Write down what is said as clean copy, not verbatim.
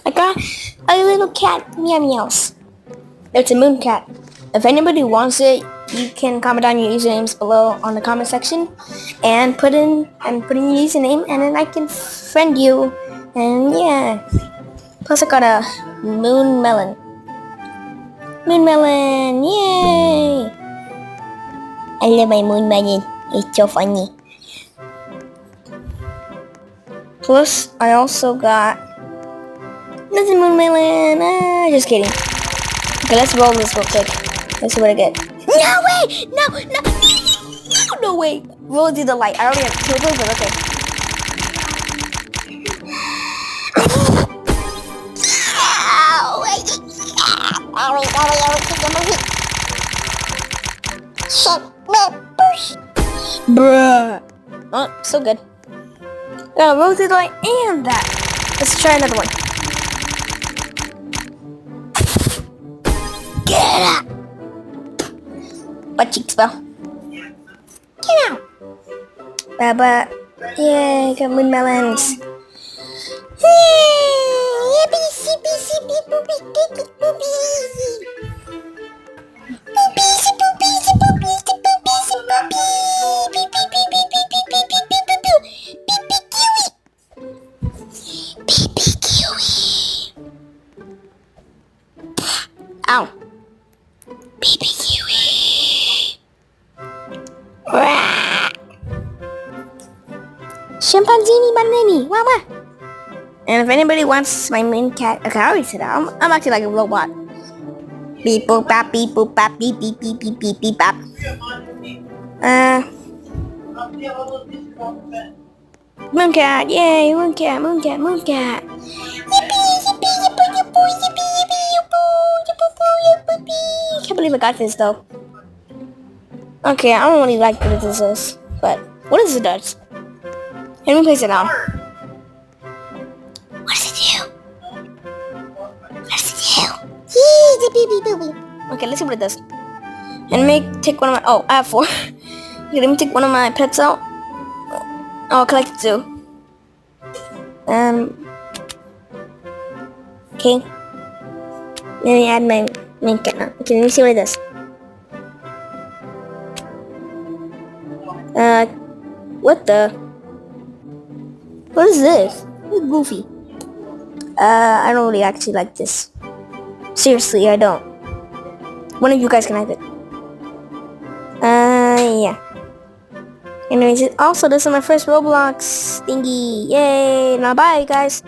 I got a little cat, meow meows. It's a moon cat. If anybody wants it, you can comment down your usernames below on the comment section, and put in your username, and then I can friend you. And yeah. Plus I got a moon melon. Moon melon, yay! I love my moon melon. It's so funny. Plus, I also got another moon melon. Just kidding. Okay, let's roll this real quick. Let's see what I get. No way! No way! Roll through the light. I already have two of them, but okay. Bruh. Oh, so good. Roll through the light and that. Let's try another one. Get out! Butt cheeks, bro. Get out! But yeah, got moon melons. Ow. Baby kiwi. Chimpanzini banani. Wah. And if anybody wants my moon cat, okay, I already said that. I'm acting like a robot. Beep boop bop, beep boop bop, beep beep beep beep beep beep bop. Moon cat, yay, moon cat. Can't believe I got this though. Okay, I don't really like what this is, but what is it does? Let me place it down. What does it do? Yee, the baby booby. Okay, let's see what it does. And let me take one of my. I have 4. Okay, let me take one of my pets out. I'll collect 2. Okay. Let me add my main cat now. Okay, let me see what it does. What the? What is this? It's goofy. I don't really actually like this. Seriously, I don't. One of you guys can have it. Yeah. Anyways, also this is my first Roblox thingy. Yay! Now bye, guys.